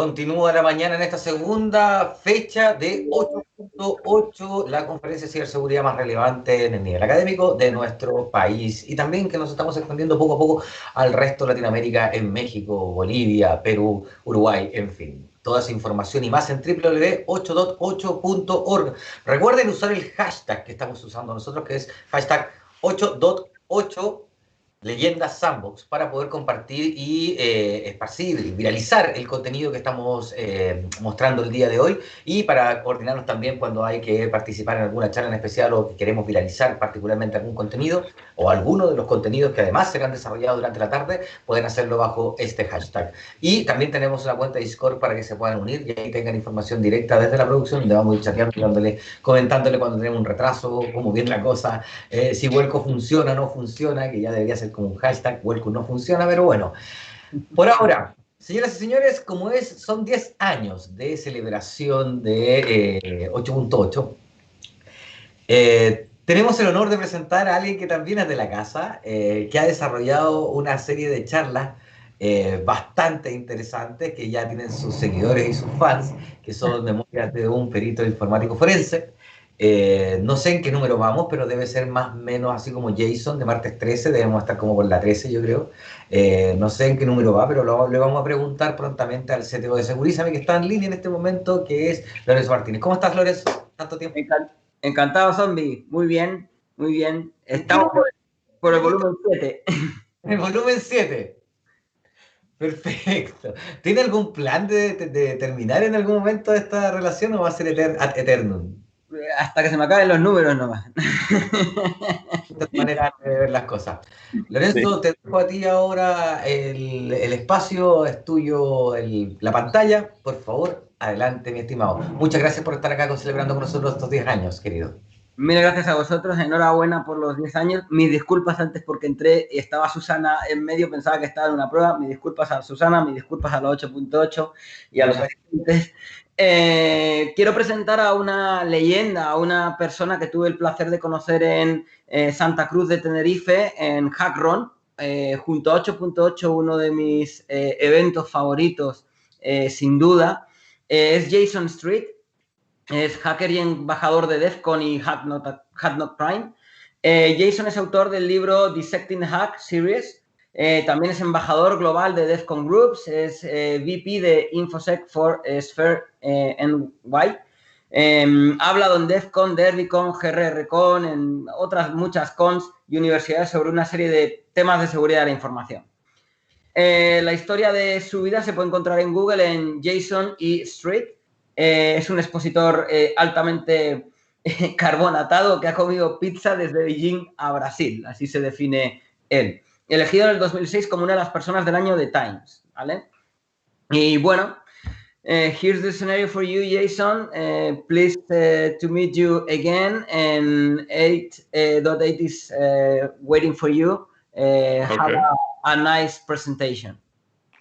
Continúa la mañana en esta segunda fecha de 8.8, la conferencia de ciberseguridad más relevante en el nivel académico de nuestro país y también que nos estamos expandiendo poco a poco al resto de Latinoamérica, en México, Bolivia, Perú, Uruguay, en fin. Toda esa información y más en www.8.8.org. Recuerden usar el hashtag que estamos usando nosotros, que es hashtag 8.8 Leyendas Sandbox, para poder compartir y esparcir y viralizar el contenido que estamos mostrando el día de hoy, y para coordinarnos también cuando hay que participar en alguna charla en especial o que queremos viralizar particularmente algún contenido o alguno de los contenidos que además serán desarrollados durante la tarde. Pueden hacerlo bajo este hashtag. Y también tenemos una cuenta de Discord para que se puedan unir y ahí tengan información directa desde la producción, donde vamos a ir chateando, comentándole cuando tenemos un retraso, cómo viene la cosa, si Vuelco funciona o no funciona, que ya debería ser como un hashtag. Vuelco no funciona, pero bueno. Por ahora, señoras y señores, son 10 años de celebración de 8.8. Tenemos el honor de presentar a alguien que también es de la casa, que ha desarrollado una serie de charlas bastante interesantes, que ya tienen sus seguidores y sus fans, que son Memorias de un perito informático forense. No sé en qué número vamos, pero debe ser más o menos así como Jayson, de martes 13, debemos estar como por la 13, yo creo. No sé en qué número va, pero le vamos a preguntar prontamente al CTO de Segurízame, que está en línea en este momento, que es Lorenzo Martínez. ¿Cómo estás, Lorenzo? ¿Tanto tiempo? Encantado, Zombie. Muy bien, muy bien. Estamos por el volumen 7. El volumen 7. Perfecto. ¿Tiene algún plan de terminar en algún momento esta relación o va a ser ad eternum? Hasta que se me acaben los números nomás. De manera de ver las cosas. Lorenzo, te dejo a ti ahora el espacio, es tuyo la pantalla. Por favor, adelante, mi estimado. Muchas gracias por estar acá celebrando con nosotros estos 10 años, querido. Mil gracias a vosotros, enhorabuena por los 10 años. Mis disculpas antes porque entré y estaba Susana en medio, pensaba que estaba en una prueba. Mis disculpas a Susana, mis disculpas a los 8.8 y a los asistentes. Quiero presentar a una leyenda, a una persona que tuve el placer de conocer en Santa Cruz de Tenerife, en HackRun, junto a 8.8, uno de mis eventos favoritos, sin duda. Es Jayson Street. Es hacker y embajador de DEF CON y KEYNOTE Prime. Jayson es autor del libro Dissecting Hack Series. También es embajador global de DEF CON Groups. Es VP de Infosec for Sphere NY. Ha hablado en DEF CON, DerbyCon, GRRCon, en otras muchas cons y universidades sobre una serie de temas de seguridad de la información. La historia de su vida se puede encontrar en Google en Jayson E. Street. Es un expositor altamente carbonatado que ha comido pizza desde Beijing a Brasil, así se define él. Elegido en el 2006 como una de las personas del año de Times, ¿vale? Y bueno, here's the scenario for you, Jayson. Pleased to meet you again, and 8.8 is waiting for you. Okay. Have a nice presentation.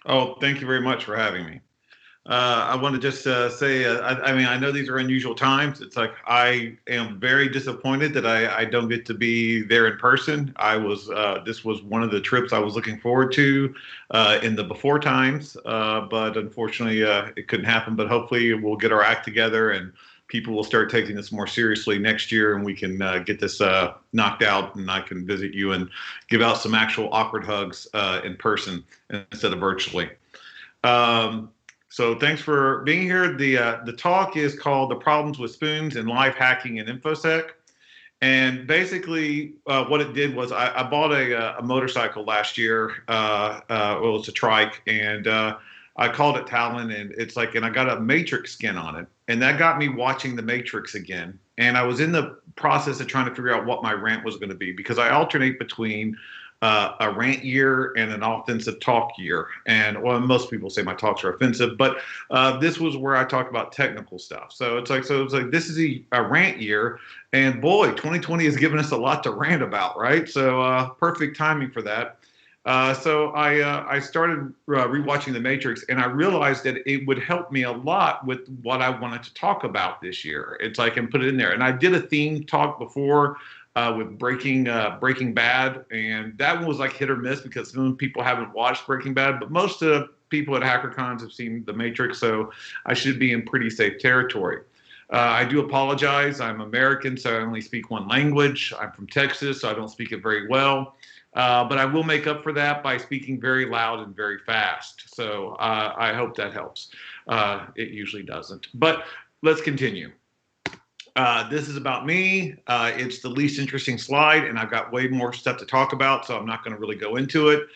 Oh, thank you very much for having me. I want to just say, I mean, I know these are unusual times. It's like I am very disappointed that I don't get to be there in person. This was one of the trips I was looking forward to in the before times, but unfortunately it couldn't happen. But hopefully we'll get our act together and people will start taking this more seriously next year, and we can get this knocked out, and I can visit you and give out some actual awkward hugs in person instead of virtually. So thanks for being here. The talk is called The Problems with Spoons and Live Hacking in Infosec. And basically what it did was I bought a motorcycle last year. Well, it's a trike, and I called it Talon, and and I got a Matrix skin on it. And that got me watching The Matrix again. And I was in the process of trying to figure out what my rant was going to be, because I alternate between a rant year and an offensive talk year. And well, most people say my talks are offensive, but this was where I talk about technical stuff. So it's like this is a rant year, and boy, 2020 has given us a lot to rant about, right? So perfect timing for that. So I started rewatching The Matrix, and I realized that it would help me a lot with what I wanted to talk about this year. It's like, and put it in there. And I did a theme talk before with Breaking Bad, and that one was like hit or miss because some people haven't watched Breaking Bad, but most people at HackerCons have seen The Matrix, so I should be in pretty safe territory. I do apologize. I'm American, so I only speak one language. I'm from Texas, so I don't speak it very well. But I will make up for that by speaking very loud and very fast. So I hope that helps. It usually doesn't. But let's continue. This is about me. It's the least interesting slide, and I've got way more stuff to talk about, so I'm not going to really go into it.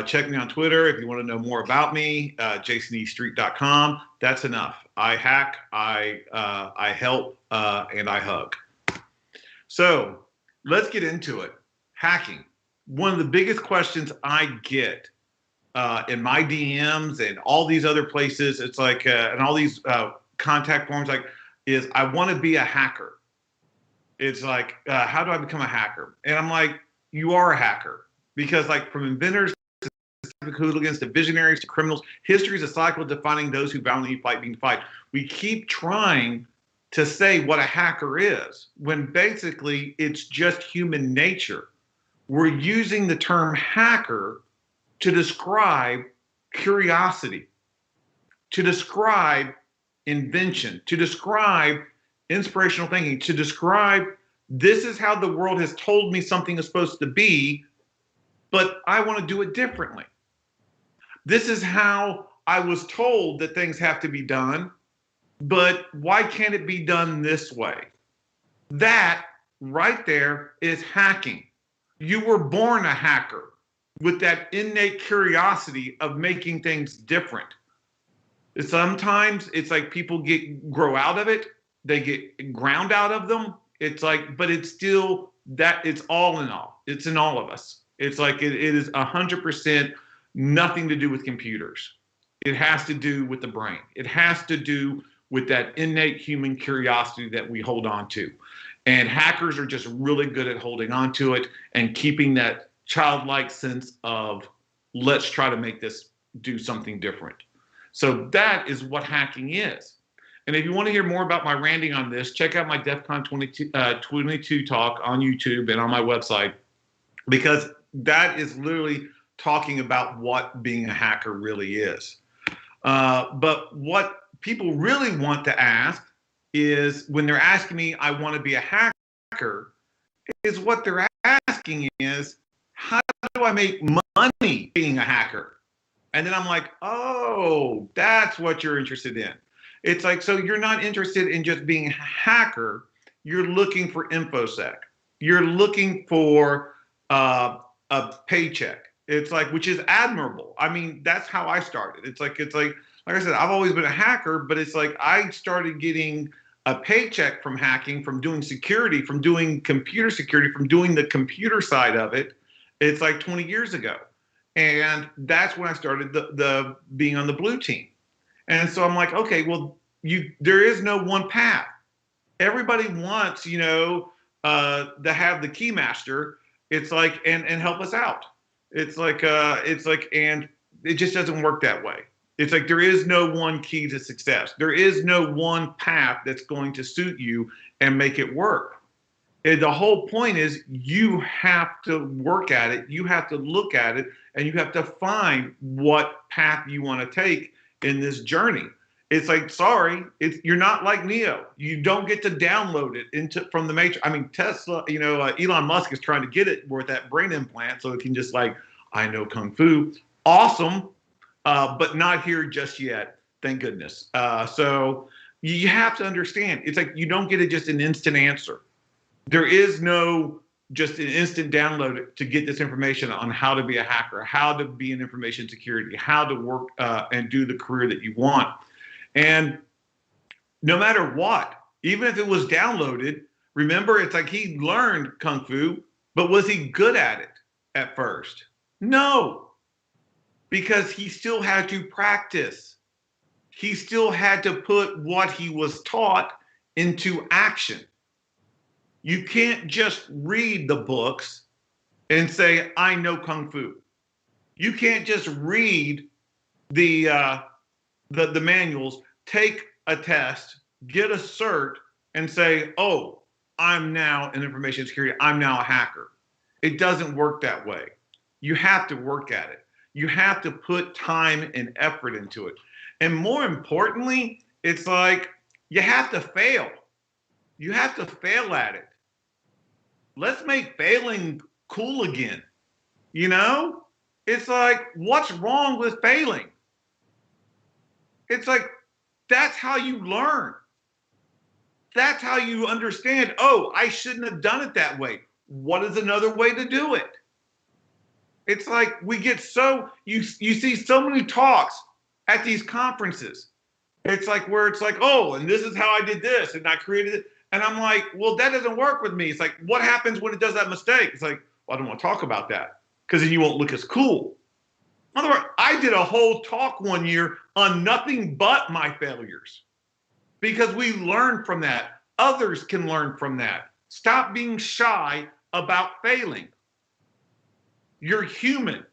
Check me on Twitter if you want to know more about me, JaysonStreet.com. That's enough. I hack, I help, and I hug. So let's get into it. Hacking. One of the biggest questions I get in my DMs and all these other places, it's like, and all these contact forms, like, is I want to be a hacker. It's like, how do I become a hacker? And I'm like, you are a hacker. Because like from inventors to hooligans to visionaries to criminals, history is a cycle defining those who valiantly fight being fight. We keep trying to say what a hacker is, when basically it's just human nature. We're using the term hacker to describe curiosity, to describe invention, to describe inspirational thinking, to describe this is how the world has told me something is supposed to be, but I want to do it differently. This is how I was told that things have to be done, but why can't it be done this way? That right there is hacking. You were born a hacker with that innate curiosity of making things different. Sometimes it's like people grow out of it, they get ground out of them. It's like, but it's still that, it's all in all. It's in all of us. It's like it is 100% nothing to do with computers. It has to do with the brain. It has to do with that innate human curiosity that we hold on to. And hackers are just really good at holding on to it and keeping that childlike sense of, let's try to make this do something different. So that is what hacking is. And if you want to hear more about my ranting on this, check out my DEF CON 22 talk on YouTube and on my website, because that is literally talking about what being a hacker really is. But what people really want to ask is, when they're asking me, I want to be a hacker, is what they're asking is, how do I make money being a hacker? And then I'm like, oh, that's what you're interested in. It's like, so you're not interested in just being a hacker. You're looking for Infosec. You're looking for a paycheck. It's like, which is admirable. I mean, that's how I started. It's like I said, I've always been a hacker, but it's like I started getting a paycheck from hacking, from doing security, from doing computer security, from doing the computer side of it. It's like 20 years ago. And that's when I started the being on the blue team. And so I'm like, okay, well, there is no one path. Everybody wants, to have the key master. It's like, and help us out. It's like, and it just doesn't work that way. It's like, there is no one key to success. There is no one path that's going to suit you and make it work. And the whole point is, you have to work at it. You have to look at it, and you have to find what path you want to take in this journey. It's like, sorry, you're not like Neo. You don't get to download it from the Matrix. I mean, Tesla, Elon Musk is trying to get it with that brain implant so it can just like, I know Kung Fu. Awesome, but not here just yet. Thank goodness. So you have to understand, it's like you don't get just an instant answer. There is no just an instant download to get this information on how to be a hacker, how to be in information security, how to work and do the career that you want. And no matter what, even if it was downloaded, remember, it's like he learned Kung Fu, but was he good at it at first? No, because he still had to practice. He still had to put what he was taught into action. You can't just read the books and say, I know Kung Fu. You can't just read the manuals, take a test, get a cert, and say, oh, I'm now in information security. I'm now a hacker. It doesn't work that way. You have to work at it. You have to put time and effort into it. And more importantly, it's like you have to fail. You have to fail at it. Let's make failing cool again. You know? It's like, what's wrong with failing? It's like, that's how you learn. That's how you understand, oh, I shouldn't have done it that way. What is another way to do it? It's like we get so, you see so many talks at these conferences. It's like where it's like, oh, and this is how I did this and I created it. And I'm like, well, that doesn't work with me. It's like, what happens when it does that mistake? It's like, well, I don't want to talk about that because then you won't look as cool. In other words, I did a whole talk one year on nothing but my failures because we learn from that. Others can learn from that. Stop being shy about failing. You're human.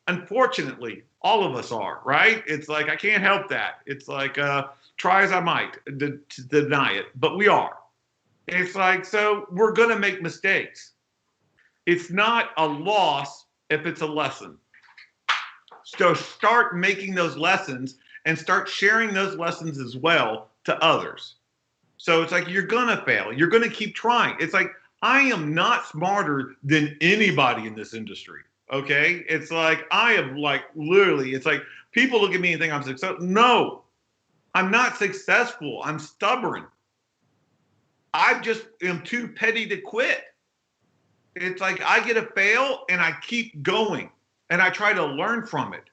Unfortunately, all of us are, right? It's like, I can't help that. It's like, try as I might to deny it, but we are. It's like, so we're going to make mistakes. It's not a loss if it's a lesson. So start making those lessons and start sharing those lessons as well to others. So it's like, you're going to fail. You're going to keep trying. It's like, I am not smarter than anybody in this industry. Okay. It's like, I am like, literally, it's like people look at me and think I'm successful. No, I'm not successful. I'm stubborn. I just am too petty to quit. It's like, I get a fail and I keep going and I try to learn from it.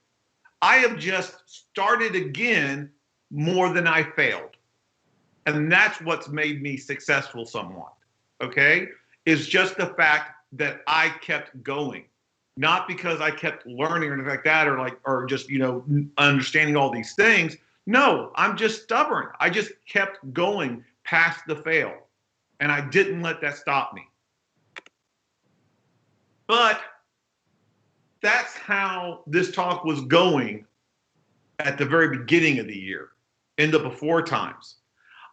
I have just started again more than I failed. And that's what's made me successful somewhat, okay? Is just the fact that I kept going. Not because I kept learning or anything like that, or just, you know, understanding all these things. No, I'm just stubborn. I just kept going past the fail. And I didn't let that stop me. But that's how this talk was going at the very beginning of the year, in the before times.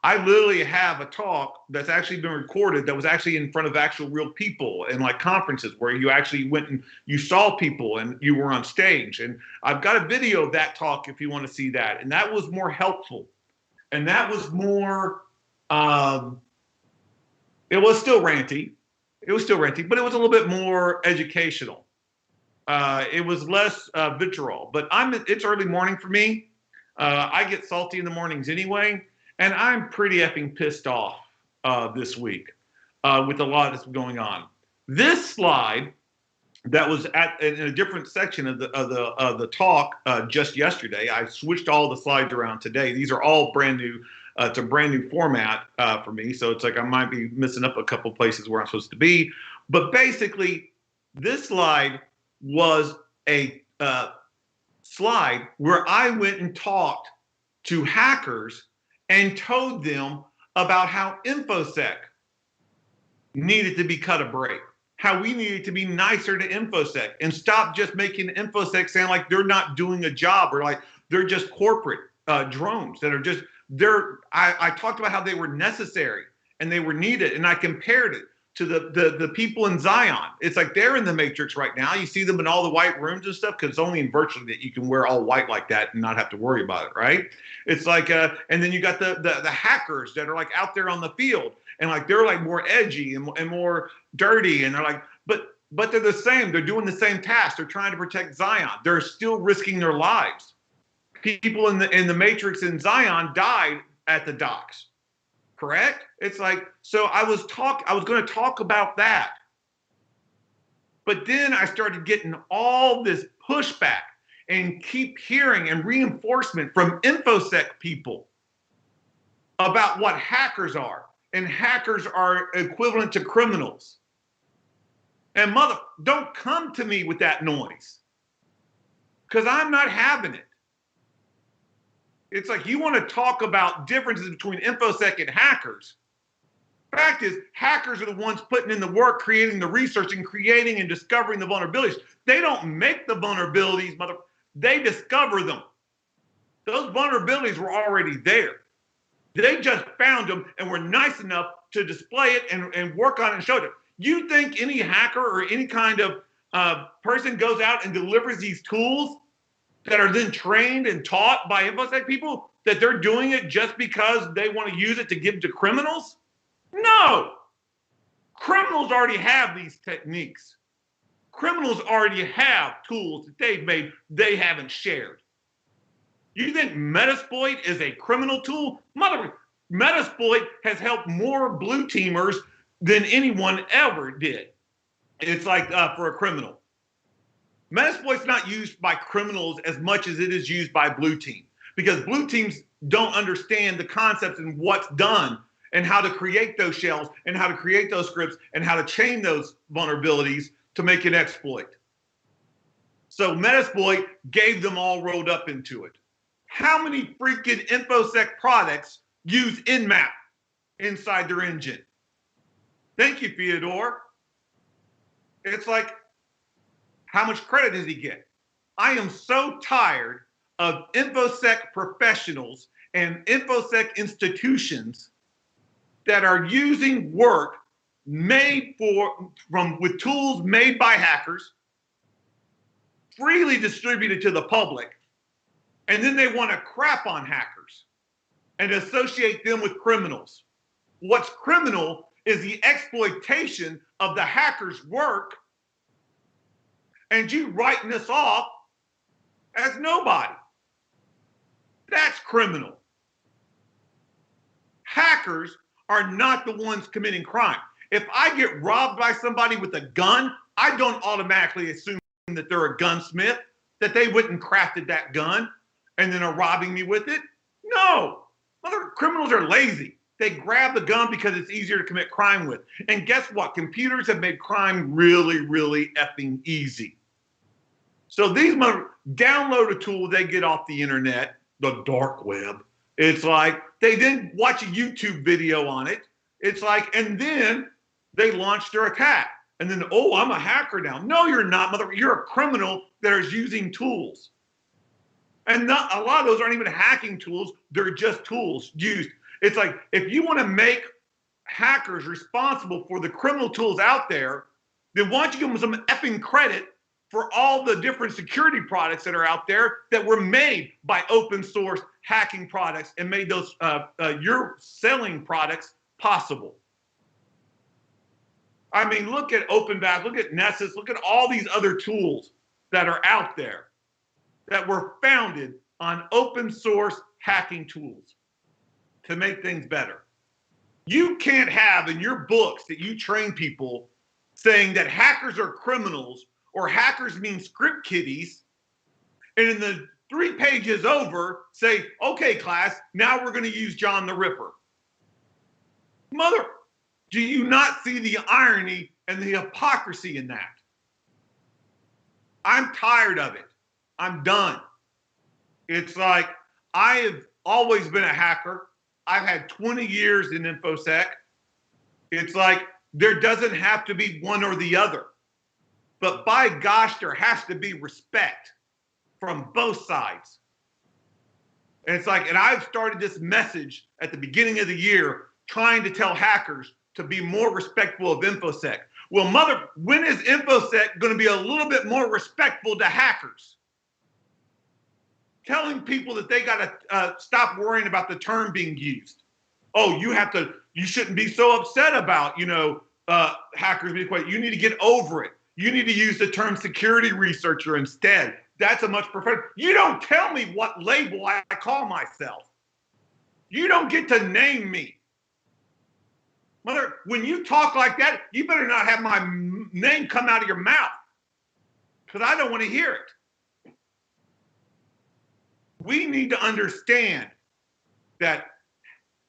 I literally have a talk that's actually been recorded that was actually in front of actual real people and like conferences where you actually went and you saw people and you were on stage. And I've got a video of that talk if you want to see that. And that was more helpful. And that was more, it was still ranty. It was still ranty, but it was a little bit more educational. It was less vitriol, but it's early morning for me. I get salty in the mornings anyway. And I'm pretty effing pissed off this week with a lot that's going on. This slide that was in a different section of the talk just yesterday. I switched all the slides around today. These are all brand new. It's a brand new format for me, so it's like I might be missing up a couple places where I'm supposed to be. But basically, this slide was a slide where I went and talked to hackers and told them about how Infosec needed to be cut a break, how we needed to be nicer to Infosec and stop just making Infosec sound like they're not doing a job or like they're just corporate drones that are just, I talked about how they were necessary and they were needed, and I compared it to the people in Zion. It's like they're in the Matrix right now. You see them in all the white rooms and stuff because it's only in virtually that you can wear all white like that and not have to worry about it, right? It's like, and then you got the hackers that are like out there on the field and like they're like more edgy and more dirty, and they're like, but they're the same. They're doing the same task. They're trying to protect Zion. They're still risking their lives. People in the Matrix in Zion died at the docks. Correct? It's like, so I was going to talk about that. But then I started getting all this pushback and keep hearing and reinforcement from Infosec people about what hackers are. And hackers are equivalent to criminals. And don't come to me with that noise. Because I'm not having it. It's like you want to talk about differences between Infosec and hackers. Fact is, hackers are the ones putting in the work, creating the research, and creating and discovering the vulnerabilities. They don't make the vulnerabilities, they discover them. Those vulnerabilities were already there. They just found them and were nice enough to display it and work on it and show it. You think any hacker or any kind of person goes out and delivers these tools that are then trained and taught by InfoSec people that they're doing it just because they want to use it to give to criminals? No. Criminals already have these techniques. Criminals already have tools that they've made they haven't shared. You think Metasploit is a criminal tool? Metasploit has helped more blue teamers than anyone ever did. It's like for a criminal. Metasploit's not used by criminals as much as it is used by blue team, because blue teams don't understand the concepts and what's done and how to create those shells and how to create those scripts and how to chain those vulnerabilities to make an exploit. So Metasploit gave them all rolled up into it. How many freaking InfoSec products use Nmap inside their engine? Thank you, Theodore. It's like, how much credit does he get? I am so tired of InfoSec professionals and InfoSec institutions that are using work made with tools made by hackers, freely distributed to the public, and then they want to crap on hackers and associate them with criminals. What's criminal is the exploitation of the hacker's work, and you writing us off as nobody. That's criminal. Hackers are not the ones committing crime. If I get robbed by somebody with a gun, I don't automatically assume that they're a gunsmith, that they went and crafted that gun and then are robbing me with it. No, other criminals are lazy. They grab the gun because it's easier to commit crime with. And guess what? Computers have made crime really, really effing easy. So these download a tool they get off the internet, the dark web. It's like they then watch a YouTube video on it. It's like, and then they launch their attack. And then, oh, I'm a hacker now. No, you're not, mother. You're a criminal that is using tools. And not a lot of those aren't even hacking tools. They're just tools used. It's like, if you want to make hackers responsible for the criminal tools out there, then why don't you give them some effing credit for all the different security products that are out there that were made by open source hacking products and made those your selling products possible. I mean, look at OpenVAS, look at Nessus, look at all these other tools that are out there that were founded on open source hacking tools to make things better. You can't have in your books that you train people saying that hackers are criminals or hackers mean script kiddies, and in the 3 pages over say, okay, class, now we're going to use John the Ripper. Mother, do you not see the irony and the hypocrisy in that? I'm tired of it. I'm done. It's like, I have always been a hacker. I've had 20 years in InfoSec. It's like, there doesn't have to be one or the other. But by gosh, there has to be respect from both sides. And it's like, and I've started this message at the beginning of the year trying to tell hackers to be more respectful of InfoSec. Well, mother, when is InfoSec going to be a little bit more respectful to hackers? Telling people that they got to stop worrying about the term being used. Oh, you shouldn't be so upset about, hackers being quiet. You need to get over it. You need to use the term security researcher instead. That's a much preferred. You don't tell me what label I call myself. You don't get to name me. Mother, when you talk like that, you better not have my name come out of your mouth, because I don't want to hear it. We need to understand that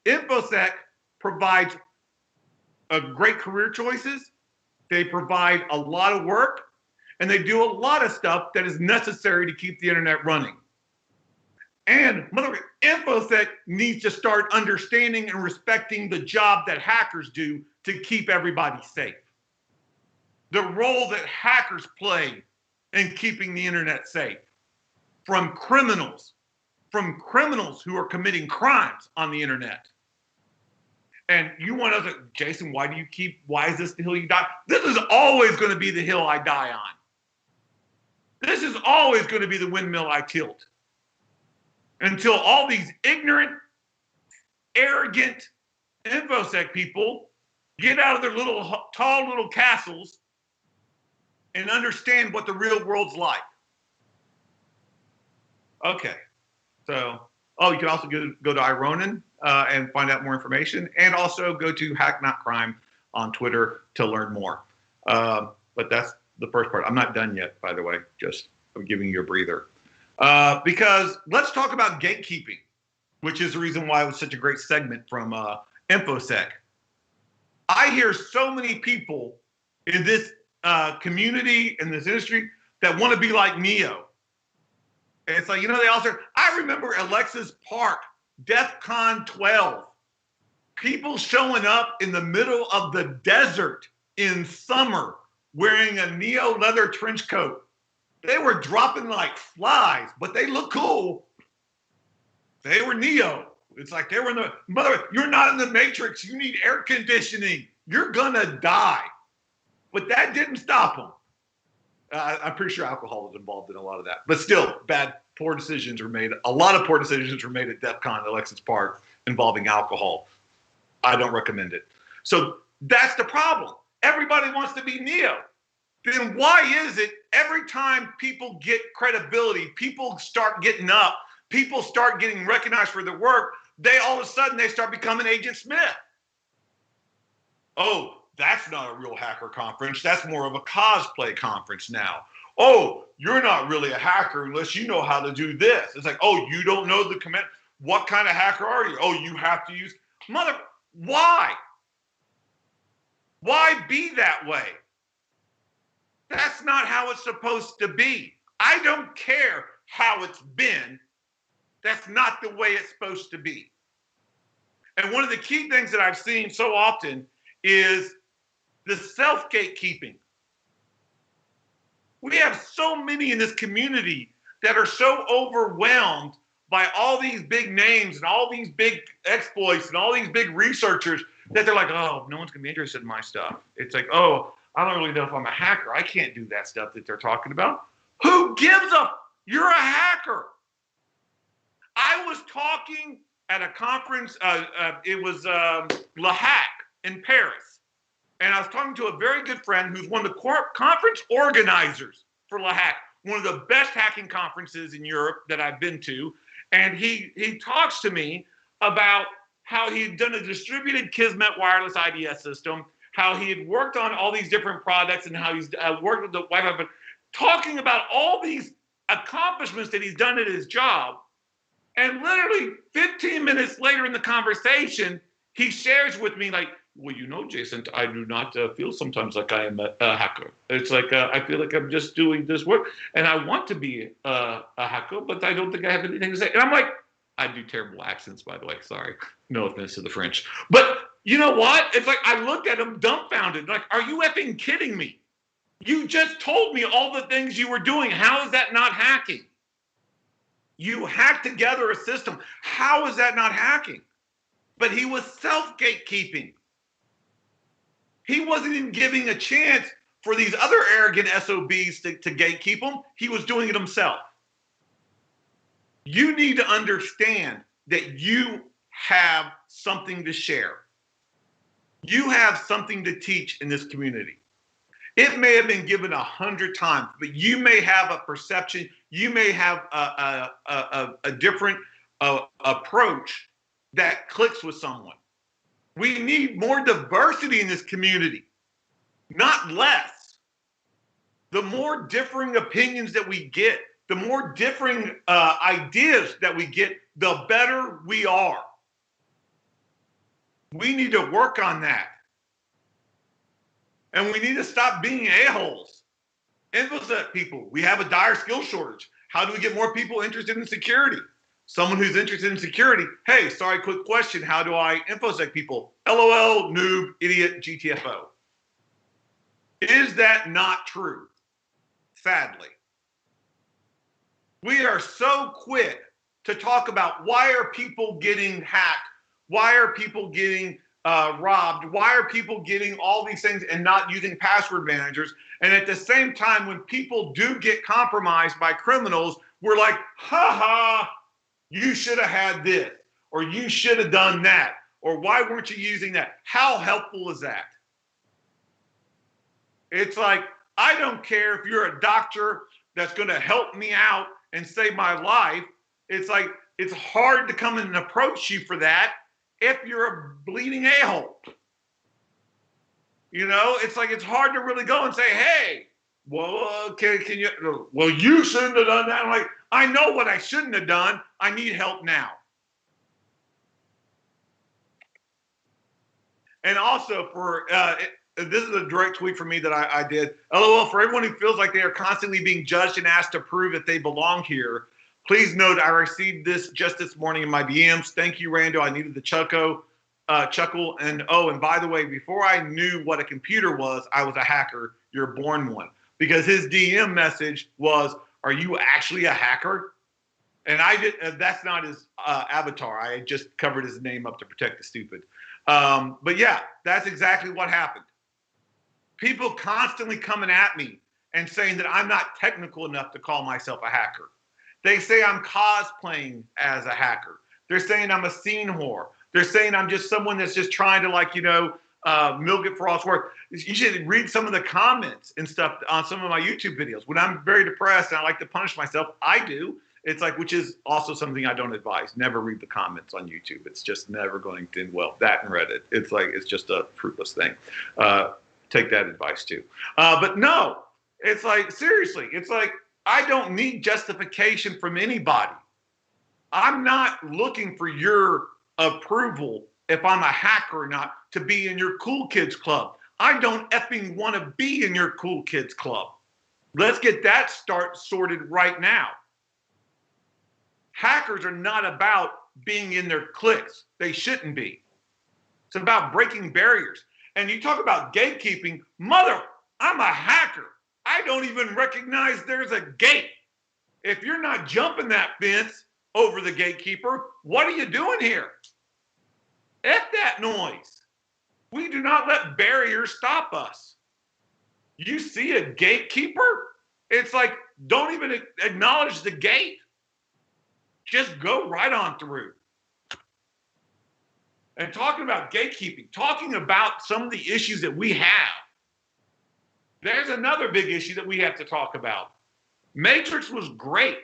InfoSec provides a great career choices. They provide a lot of work, and they do a lot of stuff that is necessary to keep the internet running. And InfoSec needs to start understanding and respecting the job that hackers do to keep everybody safe. The role that hackers play in keeping the internet safe from criminals who are committing crimes on the internet. And you want us to, Jason, why is this the hill you die? This is always going to be the hill I die on. This is always going to be the windmill I tilt until all these ignorant, arrogant InfoSec people get out of their tall little castles and understand what the real world's like. Okay, so, you can also go to Ironin and find out more information, and also go to Hack Not Crime on Twitter to learn more. But that's the first part. I'm not done yet, by the way, just I'm giving you a breather. Because let's talk about gatekeeping, which is the reason why it was such a great segment from InfoSec. I hear so many people in this community, in this industry, that want to be like Neo. And it's like, they also, I remember Alexis Park, DEF CON 12. People showing up in the middle of the desert in summer wearing a Neo leather trench coat. They were dropping like flies, but they look cool. They were Neo. It's like they were in the mother. You're not in the Matrix. You need air conditioning. You're gonna die. But that didn't stop them. I'm pretty sure alcohol was involved in a lot of that. But still, poor decisions were made. A lot of poor decisions were made at DEF CON, Alexis Park, involving alcohol. I don't recommend it. So that's the problem. Everybody wants to be Neo. Then why is it every time people get credibility, people start getting up, people start getting recognized for their work, they all of a sudden they start becoming Agent Smith? Oh, that's not a real hacker conference. That's more of a cosplay conference now. Oh, you're not really a hacker unless you know how to do this. It's like, oh, you don't know the command. What kind of hacker are you? Oh, you have to use why? Why be that way? That's not how it's supposed to be. I don't care how it's been. That's not the way it's supposed to be. And one of the key things that I've seen so often is the self-gatekeeping. We have so many in this community that are so overwhelmed by all these big names and all these big exploits and all these big researchers that they're like, oh, no one's going to be interested in my stuff. It's like, oh, I don't really know if I'm a hacker. I can't do that stuff that they're talking about. Who gives a? You're a hacker. I was talking at a conference. It was Le Hack in Paris. And I was talking to a very good friend who's one of the conference organizers for Le Hack, one of the best hacking conferences in Europe that I've been to. And he talks to me about how he'd done a distributed Kismet wireless IDS system, how he had worked on all these different products, and how he's worked with the Wi-Fi, but talking about all these accomplishments that he's done at his job. And literally 15 minutes later in the conversation, he shares with me like, well, Jayson, I do not feel sometimes like I am a hacker. It's like I feel like I'm just doing this work, and I want to be a hacker, but I don't think I have anything to say. And I'm like, I do terrible accents, by the way. Sorry, no offense to the French. But you know what? It's like I looked at him dumbfounded. Like, are you effing kidding me? You just told me all the things you were doing. How is that not hacking? You hacked together a system. How is that not hacking? But he was self-gatekeeping. He wasn't even giving a chance for these other arrogant SOBs to gatekeep him. He was doing it himself. You need to understand that you have something to share. You have something to teach in this community. It may have been given 100 times, but you may have a perception. You may have a different approach that clicks with someone. We need more diversity in this community, not less. The more differing opinions that we get, the more differing ideas that we get, the better we are. We need to work on that. And we need to stop being a-holes. Infosec people, we have a dire skill shortage. How do we get more people interested in security? Someone who's interested in security, hey, sorry, quick question. How do I Infosec people? LOL, noob, idiot, GTFO. Is that not true? Sadly. We are so quick to talk about why are people getting hacked? Why are people getting robbed? Why are people getting all these things and not using password managers? And at the same time, when people do get compromised by criminals, we're like, ha ha, you should have had this, or you should have done that, or why weren't you using that? How helpful is that? It's like, I don't care if you're a doctor that's going to help me out and save my life. It's like, it's hard to come in and approach you for that if you're a bleeding a-hole. You know, it's like, it's hard to really go and say, hey, well, can you, well, you shouldn't have done that. I'm like, I know what I shouldn't have done. I need help now. And also for, this is a direct tweet from me that I did. LOL, for everyone who feels like they are constantly being judged and asked to prove that they belong here, please note I received this just this morning in my DMs. Thank you, Rando. I needed the chuckle. And oh, and by the way, before I knew what a computer was, I was a hacker. You're a born one. Because his DM message was, are you actually a hacker? And I did. That's not his avatar. I just covered his name up to protect the stupid. But yeah, that's exactly what happened. People constantly coming at me and saying that I'm not technical enough to call myself a hacker. They say I'm cosplaying as a hacker. They're saying I'm a scene whore. They're saying I'm just someone that's just trying to, like, you know, milk it for all it's worth. You should read some of the comments and stuff on some of my YouTube videos. When I'm very depressed and I like to punish myself, I do. It's like, which is also something I don't advise. Never read the comments on YouTube. It's just never going to end well. That and Reddit. It's like, it's just a fruitless thing. Take that advice too. But no, it's like, seriously, it's like, I don't need justification from anybody. I'm not looking for your approval if I'm a hacker or not to be in your cool kids club. I don't effing want to be in your cool kids club. Let's get that sorted right now. Hackers are not about being in their cliques. They shouldn't be. It's about breaking barriers. And you talk about gatekeeping. Mother, I'm a hacker. I don't even recognize there's a gate. If you're not jumping that fence over the gatekeeper, what are you doing here? F that noise. We do not let barriers stop us. You see a gatekeeper? It's like, don't even acknowledge the gate. Just go right on through. And talking about gatekeeping, talking about some of the issues that we have, there's another big issue that we have to talk about. Matrix was great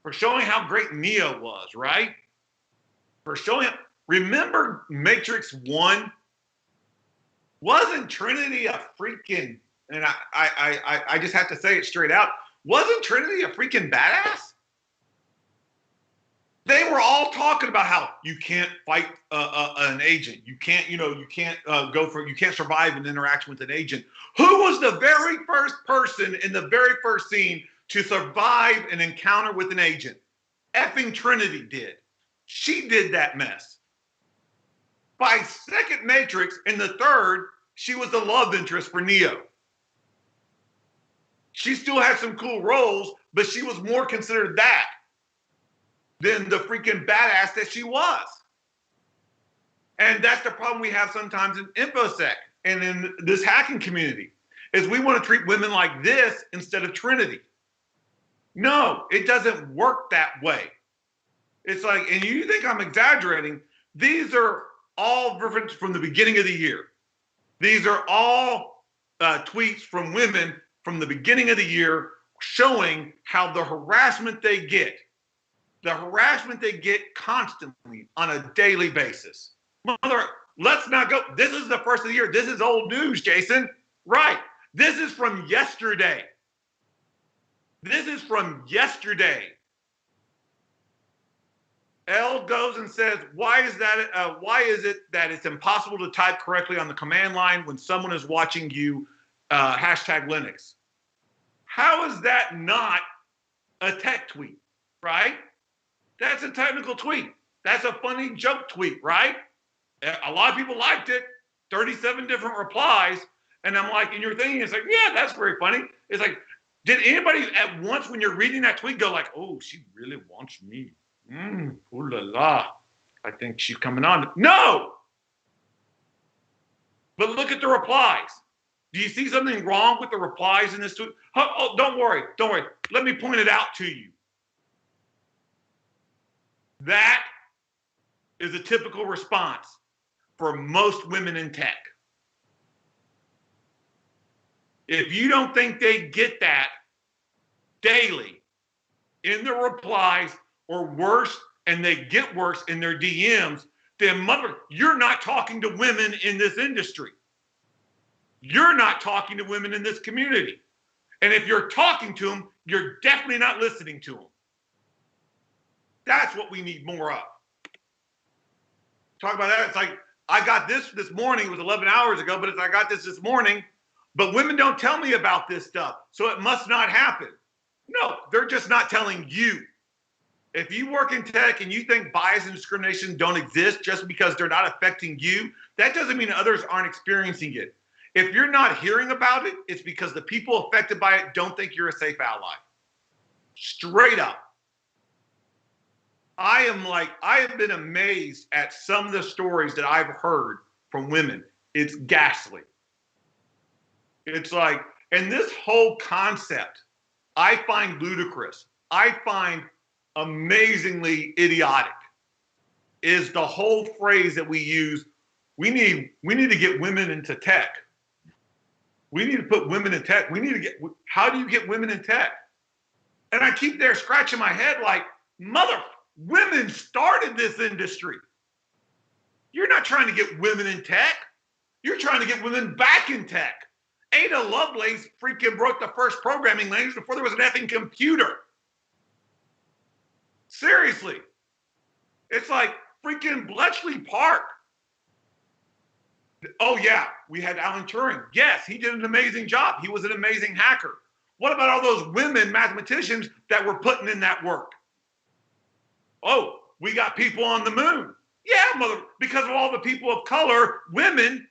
for showing how great Neo was, right? For showing, remember Matrix 1? Wasn't Trinity a freaking, and I just have to say it straight out, wasn't Trinity a freaking badass? They were all talking about how you can't fight an agent. You can't, you can't you can't survive an interaction with an agent. Who was the very first person in the very first scene to survive an encounter with an agent? Effing Trinity did. She did that mess. By second Matrix, in the third, she was the love interest for Neo. She still had some cool roles, but she was more considered that than the freaking badass that she was. And that's the problem we have sometimes in Infosec and in this hacking community, is we want to treat women like this instead of Trinity. No, it doesn't work that way. It's like, and you think I'm exaggerating, these are all referenced from the beginning of the year. These are all tweets from women from the beginning of the year showing how the harassment they get constantly on a daily basis. Mother, let's not go. This is the first of the year. This is old news, Jason. Right. This is from yesterday. This is from yesterday. L goes and says, why is it that it's impossible to type correctly on the command line when someone is watching you hashtag Linux? How is that not a tech tweet, right? That's a technical tweet. That's a funny joke tweet, right? A lot of people liked it, 37 different replies. And I'm like, and you're thinking, it's like, yeah, that's very funny. It's like, did anybody at once when you're reading that tweet go like, oh, she really wants me? Ooh la la. I think she's coming on. No! But look at the replies. Do you see something wrong with the replies in this tweet? Oh, don't worry. Don't worry. Let me point it out to you. That is a typical response for most women in tech. If you don't think they get that daily in the replies or worse, and they get worse in their DMs, then you're not talking to women in this industry. You're not talking to women in this community. And if you're talking to them, you're definitely not listening to them. That's what we need more of. Talk about that. It's like, I got this morning. It was 11 hours ago, but I got this morning. But women don't tell me about this stuff, so it must not happen. No, they're just not telling you. If you work in tech and you think bias and discrimination don't exist just because they're not affecting you, that doesn't mean others aren't experiencing it. If you're not hearing about it, it's because the people affected by it don't think you're a safe ally. Straight up. I have been amazed at some of the stories that I've heard from women. It's ghastly. It's like, and this whole concept, I find ludicrous. I find amazingly idiotic, is the whole phrase that we use. We need to get women into tech. We need to put women in tech. How do you get women in tech? And I keep there scratching my head like, women started this industry. You're not trying to get women in tech. You're trying to get women back in tech. Ada Lovelace freaking wrote the first programming language before there was an effing computer. Seriously. It's like freaking Bletchley Park. Oh, yeah, we had Alan Turing. Yes, he did an amazing job. He was an amazing hacker. What about all those women mathematicians that were putting in that work? Oh, we got people on the moon. Yeah, because of all the people of color, women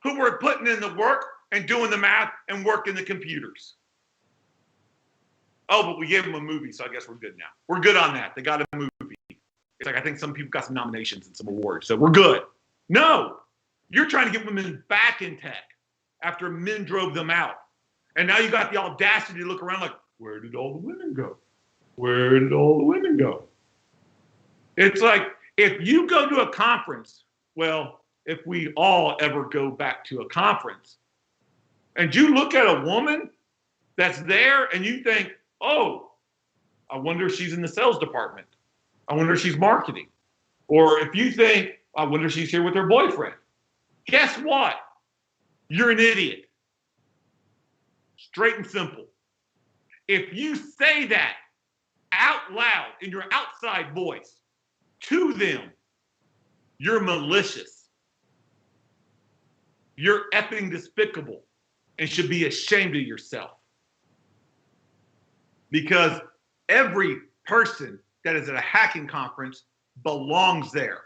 who were putting in the work and doing the math and working the computers. Oh, but we gave them a movie, so I guess we're good now. We're good on that. They got a movie. It's like, I think some people got some nominations and some awards, so we're good. No, you're trying to get women back in tech after men drove them out. And now you got the audacity to look around like, where did all the women go? Where did all the women go? It's like, if you go to a conference, well, if we all ever go back to a conference, and you look at a woman that's there and you think, oh, I wonder if she's in the sales department. I wonder if she's marketing. Or if you think, I wonder if she's here with her boyfriend. Guess what? You're an idiot. Straight and simple. If you say that out loud in your outside voice to them, you're malicious. You're effing despicable and should be ashamed of yourself. Because every person that is at a hacking conference belongs there.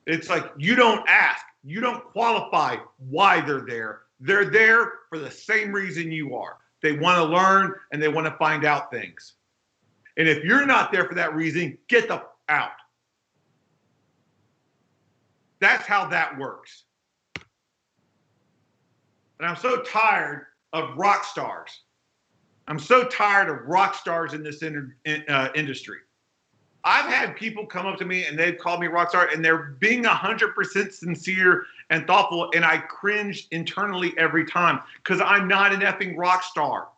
It's like, you don't ask, you don't qualify why they're there. They're there for the same reason you are. They want to learn and they want to find out things. And if you're not there for that reason, get the out. That's how that works. And I'm so tired of rock stars. I'm so tired of rock stars in this industry. I've had people come up to me and they've called me rock star and they're being 100% sincere and thoughtful, and I cringe internally every time because I'm not an effing rock star.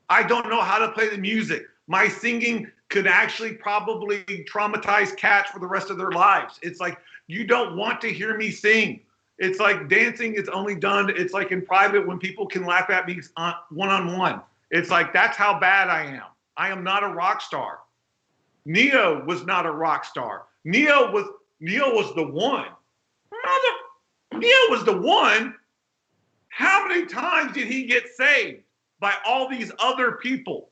I don't know how to play the music. My singing could actually probably traumatize cats for the rest of their lives. It's like, you don't want to hear me sing. It's like dancing is only done, it's like in private when people can laugh at me one-on-one. It's like, that's how bad I am. I am not a rock star. Neo was not a rock star. Neo was the one. Neo was the one. How many times did he get saved by all these other people?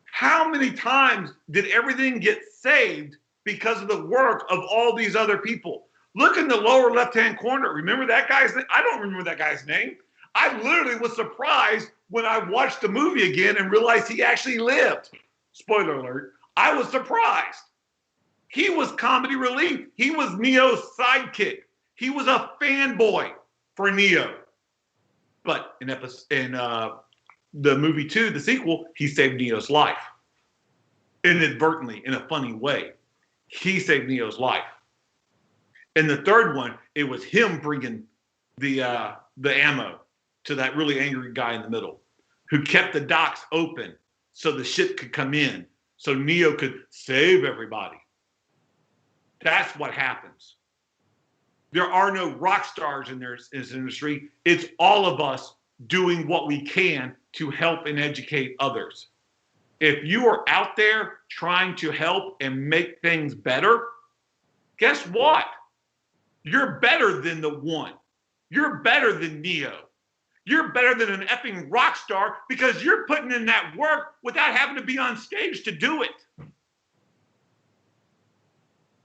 How many times did everything get saved because of the work of all these other people? Look in the lower left-hand corner. Remember that guy's name? I don't remember that guy's name. I literally was surprised when I watched the movie again and realized he actually lived. Spoiler alert. I was surprised. He was comedy relief. He was Neo's sidekick. He was a fanboy for Neo. But in the movie 2, the sequel, he saved Neo's life. Inadvertently, in a funny way. He saved Neo's life. In the third one, it was him bringing the ammo to that really angry guy in the middle, who kept the docks open so the ship could come in, so Neo could save everybody. That's what happens. There are no rock stars in this industry. It's all of us doing what we can to help and educate others. If you are out there trying to help and make things better, guess what? You're better than the one. You're better than Neo. You're better than an effing rock star because you're putting in that work without having to be on stage to do it.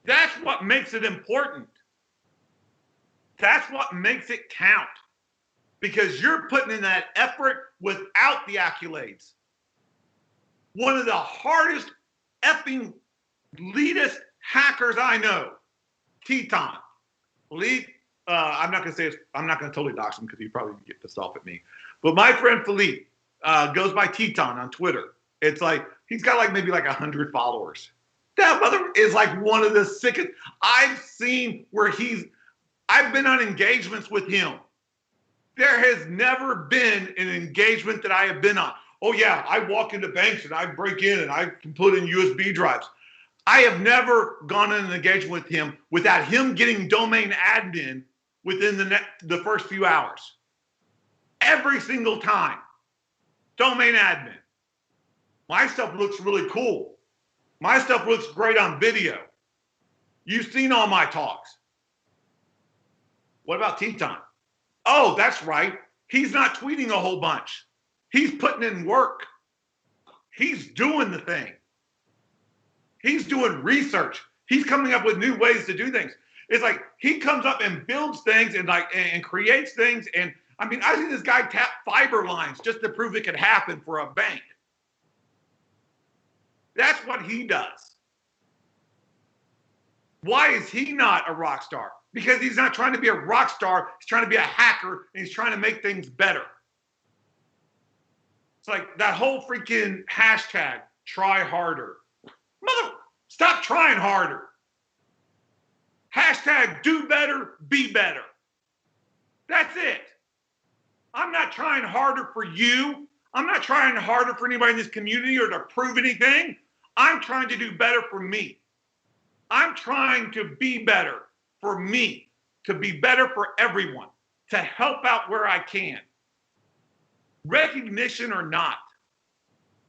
That's what makes it important. That's what makes it count. Because you're putting in that effort without the accolades. One of the hardest effing elitist hackers I know, Teton. I'm not going to say I'm not going to totally dox him because he'd probably get pissed off at me. But my friend Philippe goes by Teton on Twitter. It's like, he's got like maybe like 100 followers. That mother is like one of the sickest. I've seen where I've been on engagements with him. There has never been an engagement that I have been on. Oh yeah, I walk into banks and I break in and I can put in USB drives. I have never gone on an engagement with him without him getting domain admin within the first few hours. Every single time. Domain admin. My stuff looks really cool. My stuff looks great on video. You've seen all my talks. What about Teton? Oh, that's right. He's not tweeting a whole bunch. He's putting in work. He's doing the thing. He's doing research. He's coming up with new ways to do things. It's like he comes up and builds things and creates things. And I mean, I see this guy tap fiber lines just to prove it could happen for a bank. That's what he does. Why is he not a rock star? Because he's not trying to be a rock star. He's trying to be a hacker, and he's trying to make things better. It's like that whole freaking hashtag, try harder. Stop trying harder. Hashtag do better, be better. That's it. I'm not trying harder for you. I'm not trying harder for anybody in this community or to prove anything. I'm trying to do better for me. I'm trying to be better for me, to be better for everyone, to help out where I can. Recognition or not,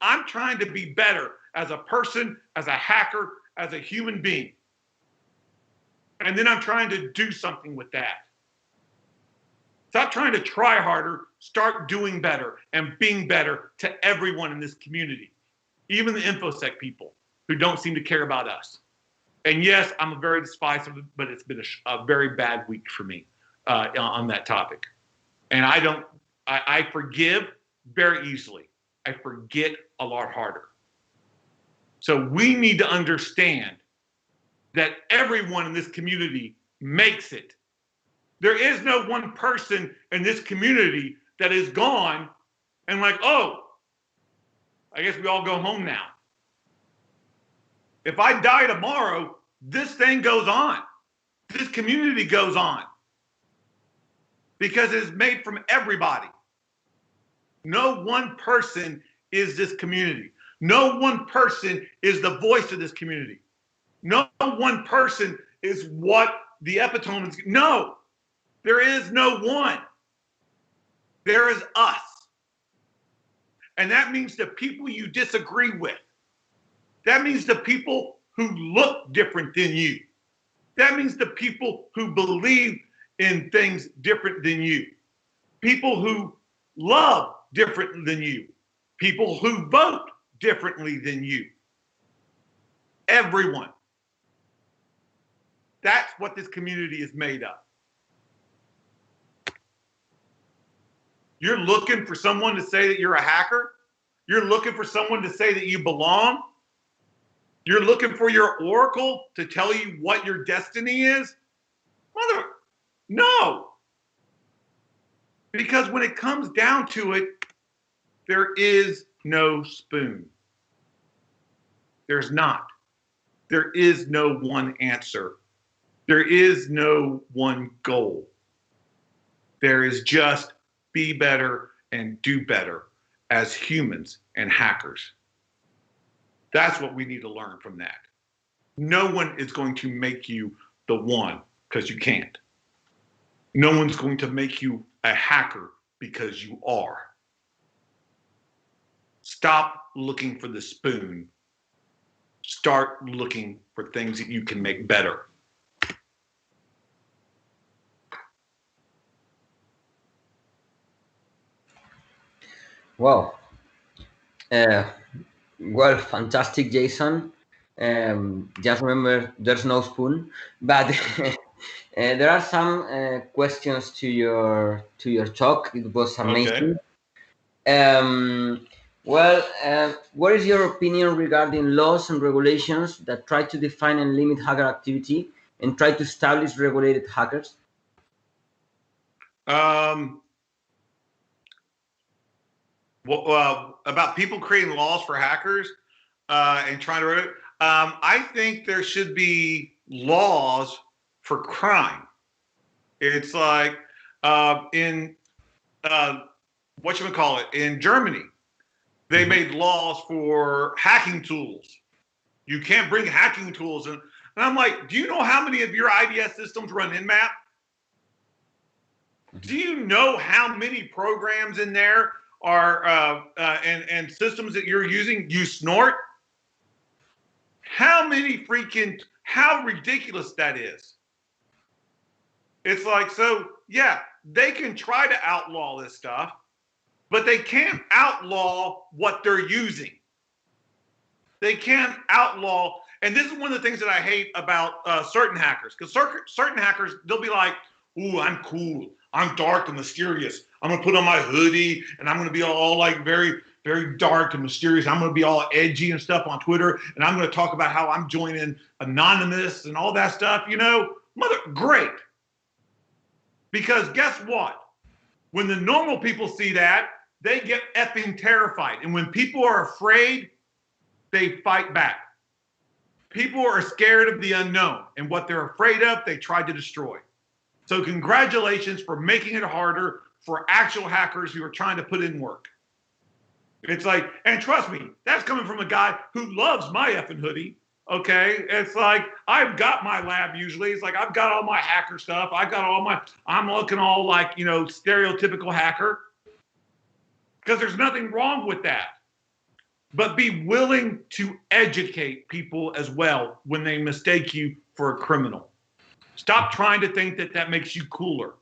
I'm trying to be better as a person, as a hacker, as a human being. And then I'm trying to do something with that. Stop trying to try harder, start doing better and being better to everyone in this community, even the Infosec people who don't seem to care about us. And yes, I'm very decisive, but it's been a very bad week for me on that topic. And I forgive very easily. I forget a lot harder. So we need to understand that everyone in this community makes it. There is no one person in this community that is gone and like, oh, I guess we all go home now. If I die tomorrow, this thing goes on. This community goes on. Because it's made from everybody. No one person is this community. No one person is the voice of this community. No one person is what the epitome is. No, there is no one. There is us. And that means the people you disagree with. That means the people who look different than you. That means the people who believe in things different than you. People who love different than you. People who vote differently than you. Everyone. That's what this community is made of. You're looking for someone to say that you're a hacker? You're looking for someone to say that you belong? You're looking for your oracle to tell you what your destiny is? No. Because when it comes down to it, there is no spoon. There's not. There is no one answer. There is no one goal. There is just be better and do better as humans and hackers. That's what we need to learn from that. No one is going to make you the one because you can't. No one's going to make you a hacker because you are. Stop looking for the spoon. Start looking for things that you can make better. Wow. Well, fantastic, Jason. Just remember, there's no spoon. But there are some questions to your talk. It was amazing. Okay. What is your opinion regarding laws and regulations that try to define and limit hacker activity and try to establish regulated hackers? About people creating laws for hackers and trying to, I think there should be laws for crime. It's like in in Germany, they made laws for hacking tools. You can't bring hacking tools in. And I'm like, do you know how many of your IDS systems run Nmap? Do you know how many programs in there are and systems that you're using use Snort? How ridiculous that is. It's like, so yeah, they can try to outlaw this stuff, but they can't outlaw what they're using. They can't outlaw, and this is one of the things that I hate about certain hackers, because certain hackers, they'll be like, ooh, I'm cool. I'm dark and mysterious. I'm going to put on my hoodie, and I'm going to be all like very, very dark and mysterious. I'm going to be all edgy and stuff on Twitter, and I'm going to talk about how I'm joining Anonymous and all that stuff, great. Because guess what? When the normal people see that, they get effing terrified. And when people are afraid, they fight back. People are scared of the unknown, and what they're afraid of, they try to destroy. So congratulations for making it harder for actual hackers who are trying to put in work. It's like, and trust me, that's coming from a guy who loves my effing hoodie. Okay, it's like, I've got my lab usually. It's like, I've got all my hacker stuff. I'm looking all like, stereotypical hacker. Because there's nothing wrong with that. But be willing to educate people as well when they mistake you for a criminal. Stop trying to think that that makes you cooler.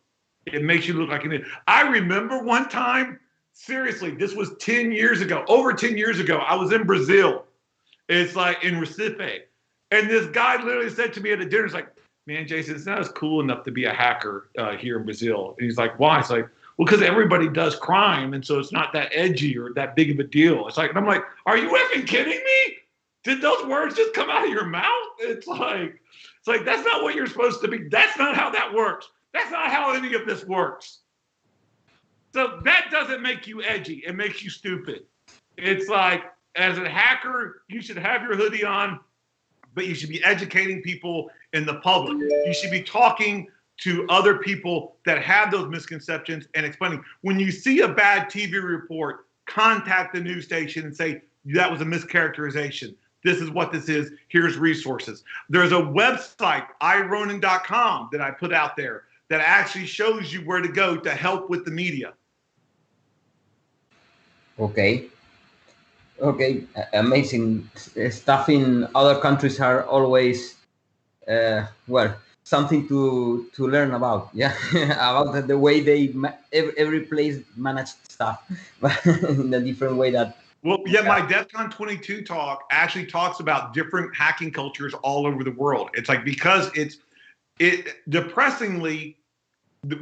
It makes you look like an idiot. I remember one time, seriously, this was 10 years ago, over 10 years ago, I was in Brazil. It's like in Recife. And this guy literally said to me at a dinner, it's like, man, Jason, it's not as cool enough to be a hacker here in Brazil. And he's like, why? It's like, well, because everybody does crime, and so it's not that edgy or that big of a deal. It's like, and I'm like, are you effing kidding me? Did those words just come out of your mouth? It's like that's not what you're supposed to be. That's not how that works. That's not how any of this works. So that doesn't make you edgy. It makes you stupid. It's like, as a hacker, you should have your hoodie on, but you should be educating people in the public. You should be talking to other people that have those misconceptions and explaining. When you see a bad TV report, contact the news station and say, that was a mischaracterization. This is what this is. Here's resources. There's a website, ironin.com, that I put out there that actually shows you where to go to help with the media. Okay. Amazing stuff. In other countries are always, something to learn about. Yeah, about the way they every place manage stuff, but in a different way that. Well, yeah, my DEF CON 22 talk actually talks about different hacking cultures all over the world. It's like, because depressingly,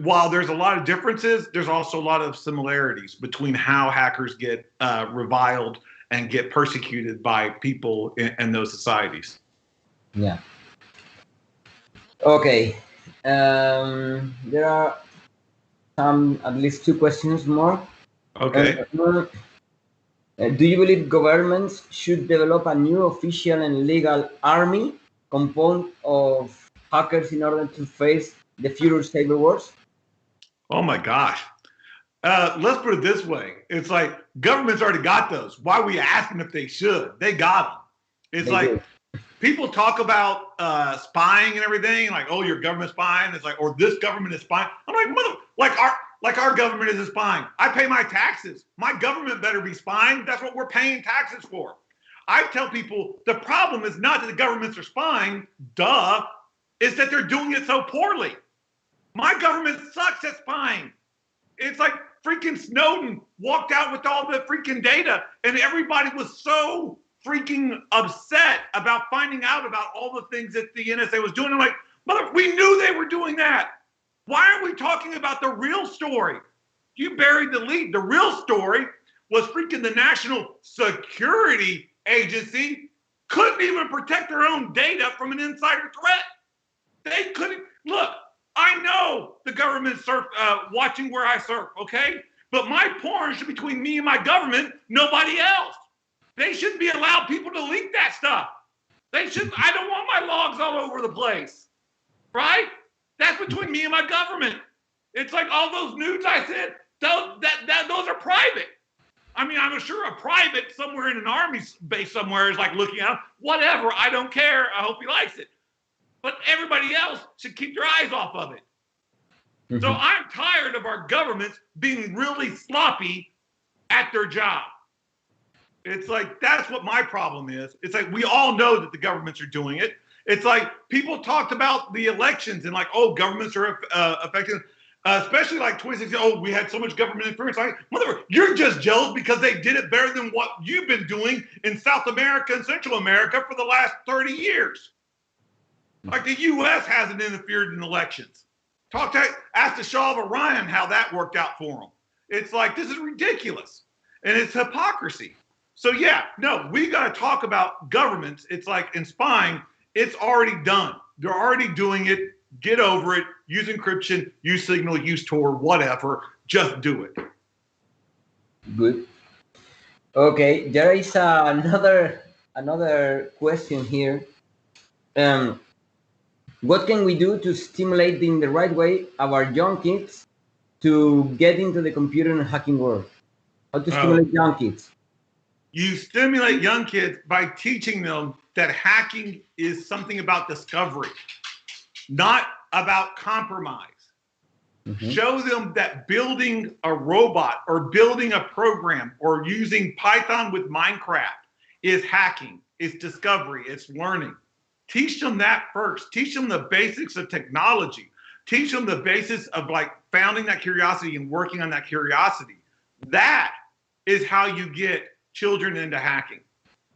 while there's a lot of differences, there's also a lot of similarities between how hackers get reviled and get persecuted by people in those societies. Yeah. Okay. There are at least 2 questions more. Okay. Do you believe governments should develop a new official and legal army composed of hackers in order to face the future cyber wars? Oh my gosh. Let's put it this way. It's like government's already got those. Why are we asking if they should? They got them. It's like people talk about spying and everything, like, oh, your government's spying. It's like, or this government is spying. I'm like, our government isn't spying. I pay my taxes. My government better be spying. That's what we're paying taxes for. I tell people the problem is not that the governments are spying, duh, is that they're doing it so poorly. My government sucks at spying. It's like freaking Snowden walked out with all the freaking data, and everybody was so freaking upset about finding out about all the things that the NSA was doing. I'm like, mother, we knew they were doing that. Why aren't we talking about the real story? You buried the lead. The real story was freaking the National Security Agency couldn't even protect their own data from an insider threat. They couldn't. Look, I know the government's watching where I surf, okay? But my porn should be between me and my government, nobody else. They shouldn't be allowed people to leak that stuff. They shouldn't. I don't want my logs all over the place, right? That's between me and my government. It's like all those nudes I sent, those are private. I mean, I'm sure a private somewhere in an army base somewhere is like looking at whatever. I don't care. I hope he likes it. But everybody else should keep their eyes off of it. Mm-hmm. So I'm tired of our governments being really sloppy at their job. It's like, that's what my problem is. It's like, we all know that the governments are doing it. It's like, people talked about the elections and like, oh, governments are affecting, especially like 2016, oh, we had so much government interference. Like, mother, you're just jealous because they did it better than what you've been doing in South America and Central America for the last 30 years. Like the U.S. hasn't interfered in elections. Ask the Shah of Orion how that worked out for them. It's like, this is ridiculous. And it's hypocrisy. So yeah, no, we got to talk about governments. It's like in spying, it's already done. They're already doing it. Get over it. Use encryption, use Signal, use Tor, whatever. Just do it. Good. Okay, there is another question here. What can we do to stimulate in the right way our young kids to get into the computer and hacking world? How to stimulate young kids? You stimulate young kids by teaching them that hacking is something about discovery, not about compromise. Mm-hmm. Show them that building a robot or building a program or using Python with Minecraft is hacking, it's discovery, it's learning. Teach them that first. Teach them the basics of technology. Teach them the basis of like founding that curiosity and working on that curiosity. That is how you get children into hacking.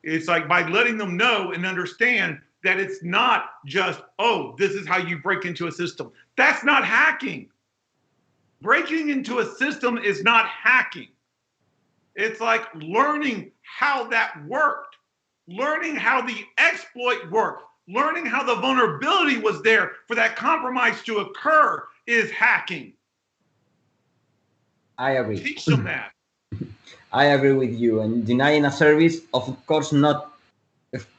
It's like by letting them know and understand that it's not just, oh, this is how you break into a system. That's not hacking. Breaking into a system is not hacking. It's like learning how that worked, learning how the exploit worked, learning how the vulnerability was there for that compromise to occur is hacking. I agree. Teach them that. I agree with you. And denying a service, of course, not.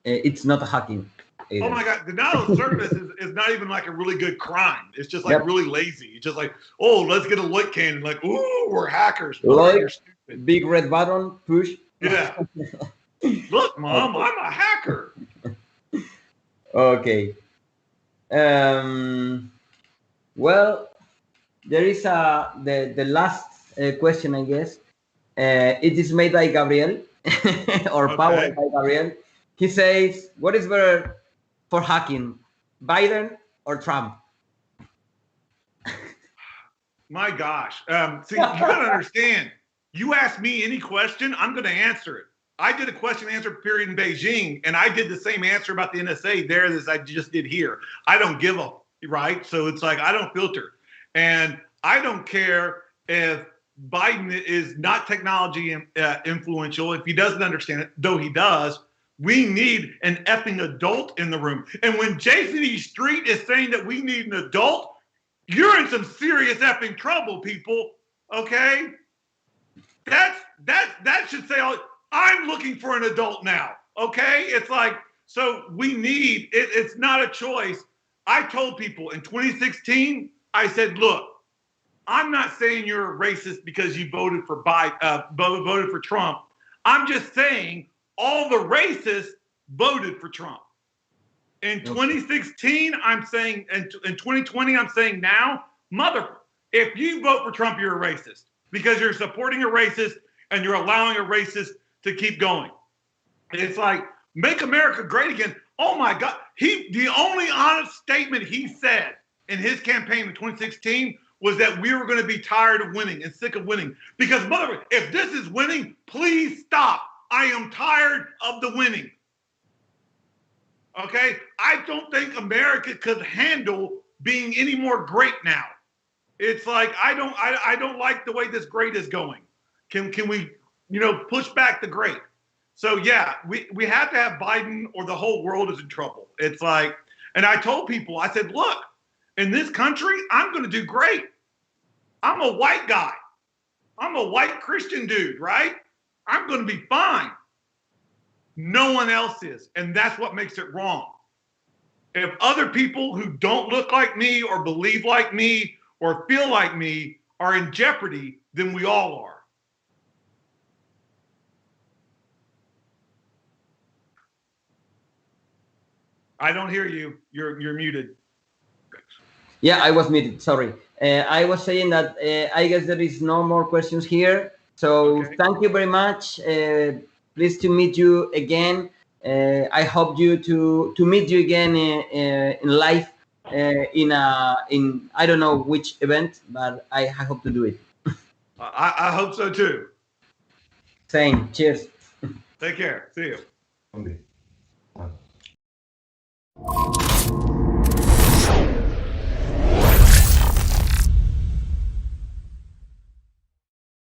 It's not hacking either. Oh my God, denial of service is not even like a really good crime. It's just like really lazy. It's just like, oh, let's get a light cannon. Like, ooh, we're hackers. Like, big red button, push. Yeah. Look, Mom, I'm a hacker. Okay. Well, there is the last question, I guess. It is made by Gabriel, or powered by Gabriel. He says, what is better for hacking, Biden or Trump? My gosh. See, you got to understand, you ask me any question, I'm going to answer it. I did a question and answer period in Beijing, and I did the same answer about the NSA there as I just did here. I don't give a, right? So it's like, I don't filter. And I don't care if Biden is not technology influential, if he doesn't understand it, though he does. we need an effing adult in the room. And when Jayson Street is saying that we need an adult, you're in some serious effing trouble, people. Okay? That should say, I'm looking for an adult now. Okay? It's like, so we need, it's not a choice. I told people in 2016, I said, look, I'm not saying you're a racist because you voted for voted for Trump. I'm just saying all the racists voted for Trump. In 2016, I'm saying, and in 2020, I'm saying now, if you vote for Trump, you're a racist because you're supporting a racist and you're allowing a racist to keep going. It's like, make America great again. Oh my God. The only honest statement he said in his campaign in 2016 was that we were going to be tired of winning and sick of winning. Because if this is winning, please stop. I am tired of the winning. Okay? I don't think America could handle being any more great now. It's like, I don't like the way this great is going. Can we, push back the great? So yeah, we have to have Biden or the whole world is in trouble. It's like, and I told people, I said, look, in this country, I'm going to do great. I'm a white guy. I'm a white Christian dude, right? I'm going to be fine. No one else is. And that's what makes it wrong. If other people who don't look like me or believe like me or feel like me are in jeopardy, then we all are. I don't hear you. You're muted. Yeah, I was muted. Sorry. I was saying that I guess there is no more questions here. So Thank you very much. Pleased to meet you again. I hope to meet you again in live in I don't know which event, but I hope to do it. I hope so too. Same. Cheers. Take care. See you. Okay.